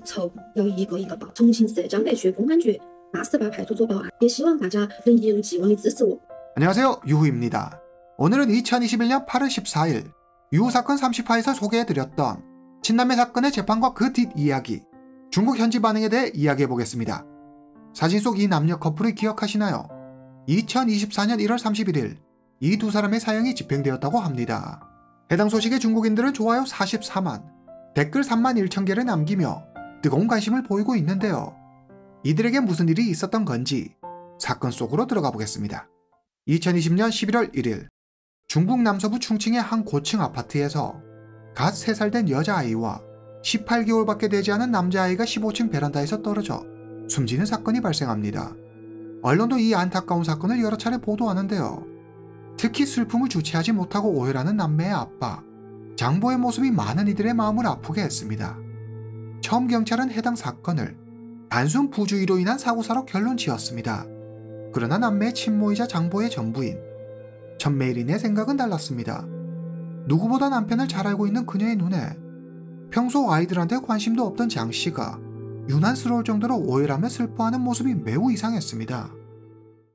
丑要一个一个报，重庆市江北区公安局848派出所报案，也希望大家能一如既往的支持我。 안녕하세요, 유후입니다. 오늘은 2021년 8월 14일 유후사건 30화에서 소개해드렸던 친남매 사건의 재판과 그 뒷이야기, 중국 현지 반응에 대해 이야기해보겠습니다. 사진 속 이 남녀 커플을 기억하시나요? 2024년 1월 31일 이 두 사람의 사형이 집행되었다고 합니다. 해당 소식에 중국인들은 좋아요 44만, 댓글 3만 1천 개를 남기며 뜨거운 관심을 보이고 있는데요. 이들에게 무슨 일이 있었던 건지 사건 속으로 들어가 보겠습니다. 2020년 11월 1일 중국 남서부 충칭의 한 고층 아파트에서 갓 3살 된 여자아이와 18개월밖에 되지 않은 남자아이가 15층 베란다에서 떨어져 숨지는 사건이 발생합니다. 언론도 이 안타까운 사건을 여러 차례 보도하는데요. 특히 슬픔을 주체하지 못하고 오열하는 남매의 아빠, 장보의 모습이 많은 이들의 마음을 아프게 했습니다. 처음 경찰은 해당 사건을 단순 부주의로 인한 사고사로 결론 지었습니다. 그러나 남매의 친모이자 장보의 전부인 천메일인의 생각은 달랐습니다. 누구보다 남편을 잘 알고 있는 그녀의 눈에 평소 아이들한테 관심도 없던 장씨가 유난스러울 정도로 오열하며 슬퍼하는 모습이 매우 이상했습니다.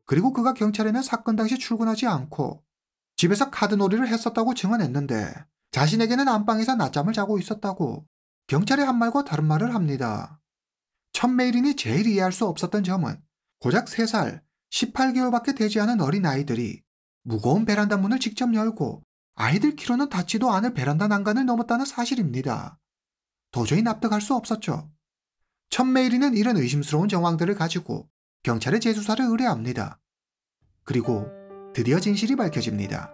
그리고 그가 경찰에는 사건 당시 출근하지 않고 집에서 카드놀이를 했었다고 증언했는데 자신에게는 안방에서 낮잠을 자고 있었다고 경찰의 한 말과 다른 말을 합니다. 천메일인이 제일 이해할 수 없었던 점은 고작 3살, 18개월밖에 되지 않은 어린아이들이 무거운 베란다 문을 직접 열고 아이들 키로는 닿지도 않을 베란다 난간을 넘었다는 사실입니다. 도저히 납득할 수 없었죠. 천메일이는 이런 의심스러운 정황들을 가지고 경찰에 재수사를 의뢰합니다. 그리고 드디어 진실이 밝혀집니다.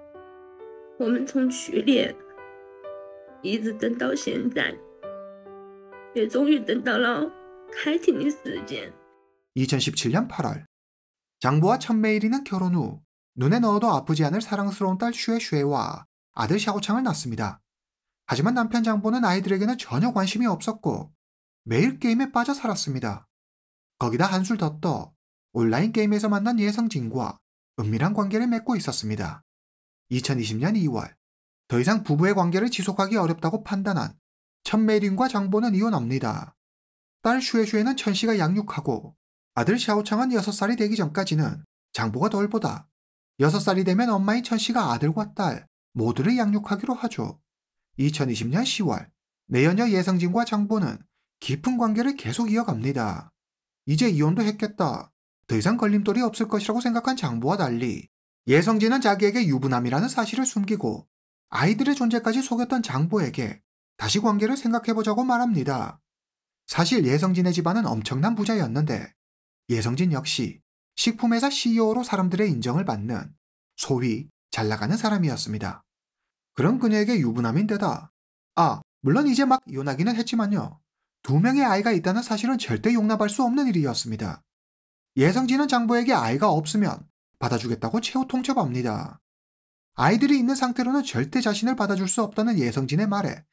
我们从去年一直等到现在，也终于等到了开庭的时间。 2017년 8월 장보와 천메일이는 결혼 후 눈에 넣어도 아프지 않을 사랑스러운 딸 슈에슈에와 아들 샤오창을 낳습니다. 하지만 남편 장보는 아이들에게는 전혀 관심이 없었고 매일 게임에 빠져 살았습니다. 거기다 한술 더 떠 온라인 게임에서 만난 예성진과 은밀한 관계를 맺고 있었습니다. 2020년 2월 더 이상 부부의 관계를 지속하기 어렵다고 판단한 천메일인과 장보는 이혼합니다. 딸 슈에슈에는 천씨가 양육하고 아들 샤오창은 6살이 되기 전까지는 장보가 덜보다 6살이 되면 엄마인 천씨가 아들과 딸 모두를 양육하기로 하죠. 2020년 10월 내연녀 예성진과 장보는 깊은 관계를 계속 이어갑니다. 이제 이혼도 했겠다. 더 이상 걸림돌이 없을 것이라고 생각한 장보와 달리 예성진은 자기에게 유부남이라는 사실을 숨기고 아이들의 존재까지 속였던 장보에게 다시 관계를 생각해보자고 말합니다. 사실 예성진의 집안은 엄청난 부자였는데 예성진 역시 식품회사 CEO로 사람들의 인정을 받는 소위 잘나가는 사람이었습니다. 그런 그녀에게 유부남인데다 물론 이제 막 이혼하기는 했지만요. 2명의 아이가 있다는 사실은 절대 용납할 수 없는 일이었습니다. 예성진은 장보에게 아이가 없으면 받아주겠다고 최후 통첩합니다. 아이들이 있는 상태로는 절대 자신을 받아줄 수 없다는 예성진의 말에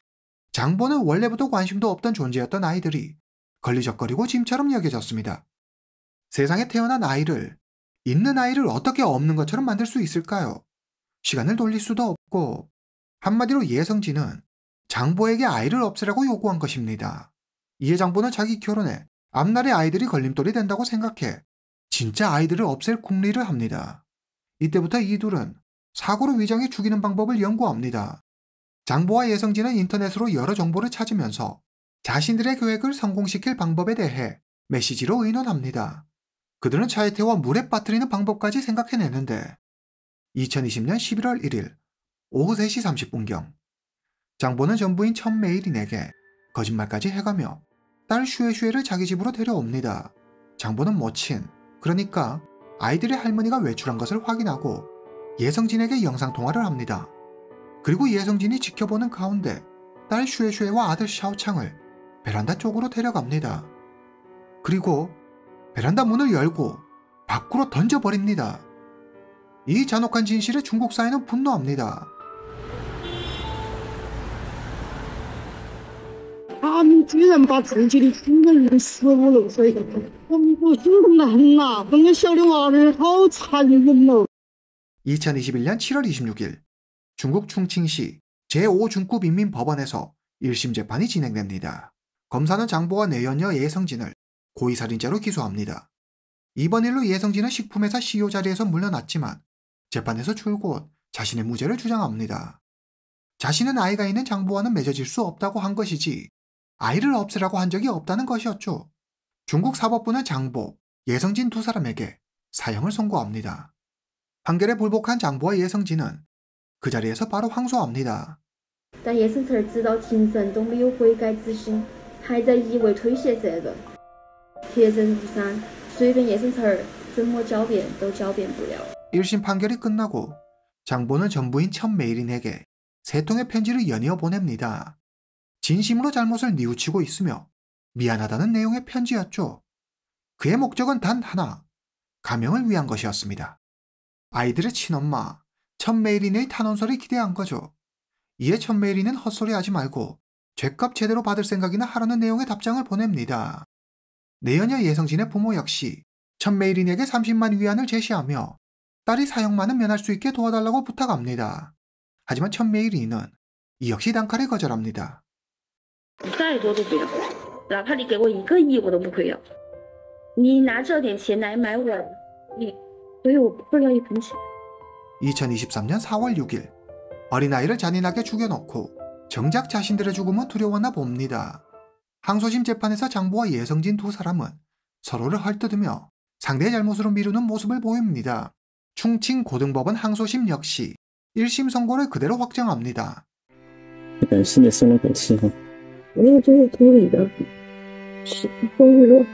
장보는 원래부터 관심도 없던 존재였던 아이들이 걸리적거리고 짐처럼 여겨졌습니다. 세상에 태어난 아이를, 있는 아이를 어떻게 없는 것처럼 만들 수 있을까요? 시간을 돌릴 수도 없고 한마디로 예성진은 장보에게 아이를 없애라고 요구한 것입니다. 이에 장보는 자기 결혼에 앞날의 아이들이 걸림돌이 된다고 생각해 진짜 아이들을 없앨 궁리를 합니다. 이때부터 이 둘은 사고로 위장해 죽이는 방법을 연구합니다. 장보와 예성진은 인터넷으로 여러 정보를 찾으면서 자신들의 계획을 성공시킬 방법에 대해 메시지로 의논합니다. 그들은 차에 태워 물에 빠뜨리는 방법까지 생각해내는데 2020년 11월 1일 오후 3시 30분경 장보는 전부인 천메일인에게 거짓말까지 해가며 딸 슈에슈에를 자기 집으로 데려옵니다. 장보는 모친, 그러니까 아이들의 할머니가 외출한 것을 확인하고 예성진에게 영상통화를 합니다. 그리고 예성진이 지켜보는 가운데 딸 슈에슈에와 아들 샤오창을 베란다 쪽으로 데려갑니다. 그리고 베란다 문을 열고 밖으로 던져버립니다. 이 잔혹한 진실에 중국 사회는 분노합니다. 他们居然把自己的亲人15、6岁，我们不是难呐，那个小的娃儿好残忍哦。 2021년 7월 26일 중국 충칭시 제5중급인민법원에서 1심 재판이 진행됩니다. 검사는 장보와 내연녀 예성진을 고의살인죄로 기소합니다. 이번 일로 예성진은 식품회사 CEO 자리에서 물러났지만 재판에서 줄곧 자신의 무죄를 주장합니다. 자신은 아이가 있는 장보와는 맺어질 수 없다고 한 것이지 아이를 없애라고 한 적이 없다는 것이었죠. 중국 사법부는 장보, 예성진 두 사람에게 사형을 선고합니다. 판결에 불복한 장보와 예성진은 그 자리에서 바로 항소합니다. 但叶生词知道庭审都没有悔改之心，还在一味推卸责任，铁证如山，随便叶生词怎么狡辩都狡辩不了。 1심 판결이 끝나고 장보는 전부인 천메이린에게 3통의 편지를 연이어 보냅니다. 진심으로 잘못을 뉘우치고 있으며 미안하다는 내용의 편지였죠. 그의 목적은 단 하나, 가명을 위한 것이었습니다. 아이들의 친엄마 천메이린의 탄원서를 기대한 거죠. 이에 천메이린은 헛소리하지 말고 죄값 제대로 받을 생각이나 하라는 내용의 답장을 보냅니다. 내연녀 예성진의 부모 역시 천메이린에게 30만 위안을 제시하며 딸이 사형만은 면할 수 있게 도와달라고 부탁합니다. 하지만 천메이린은 이 역시 단칼에 거절합니다. 再多都不要，哪怕你给我1个亿我都不会要。你拿这点钱来买我，所以我不会要1分钱。 2023년 4월 6일 어린아이를 잔인하게 죽여놓고 정작 자신들의 죽음은 두려웠나 봅니다. 항소심 재판에서 장보와 예성진 두 사람은 서로를 헐뜯으며 상대의 잘못으로 미루는 모습을 보입니다. 충칭 고등법원 항소심 역시 1심 선고를 그대로 확정합니다. 感谢你送了口气哈。没有，就是处理的是风雨落，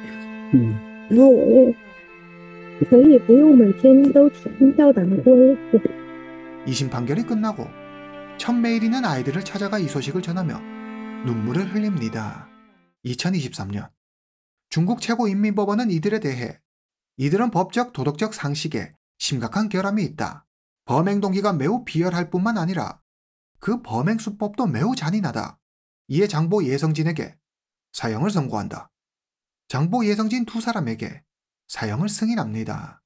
然后我也可以不用每天都听教导过日子。 2심 판결이 끝나고 천메이린은 아이들을 찾아가 이 소식을 전하며 눈물을 흘립니다. 2023년 중국 최고인민법원은 이들에 대해 이들은 법적 도덕적 상식에 심각한 결함이 있다. 범행 동기가 매우 비열할 뿐만 아니라 그 범행 수법도 매우 잔인하다. 이에 장보 예성진에게 사형을 선고한다. 장보 예성진 두 사람에게 사형을 승인합니다.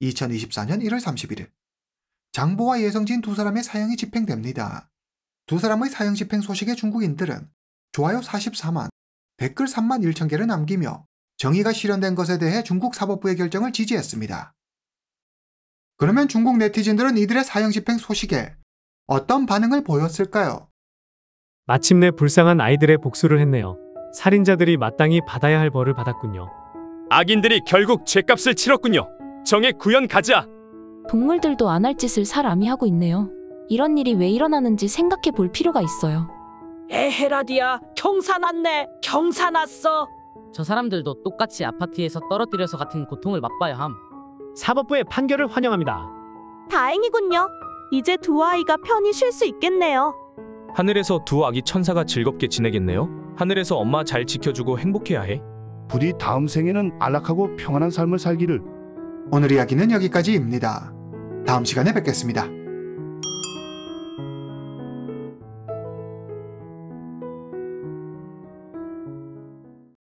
2024년 1월 31일 장보와 예성진 두 사람의 사형이 집행됩니다. 두 사람의 사형 집행 소식에 중국인들은 좋아요 44만, 댓글 3만 1천 개를 남기며 정의가 실현된 것에 대해 중국 사법부의 결정을 지지했습니다. 그러면 중국 네티즌들은 이들의 사형 집행 소식에 어떤 반응을 보였을까요? 마침내 불쌍한 아이들의 복수를 했네요. 살인자들이 마땅히 받아야 할 벌을 받았군요. 악인들이 결국 죗값을 치렀군요. 정의 구현 가자. 동물들도 안 할 짓을 사람이 하고 있네요. 이런 일이 왜 일어나는지 생각해 볼 필요가 있어요. 에헤라디야, 경사 났네. 경사 났어. 저 사람들도 똑같이 아파트에서 떨어뜨려서 같은 고통을 맛봐야 함. 사법부의 판결을 환영합니다. 다행이군요. 이제 두 아이가 편히 쉴 수 있겠네요. 하늘에서 두 아기 천사가 즐겁게 지내겠네요. 하늘에서 엄마 잘 지켜주고 행복해야 해. 부디 다음 생에는 안락하고 평안한 삶을 살기를. 오늘 이야기는 여기까지입니다. 다음 시간에 뵙겠습니다.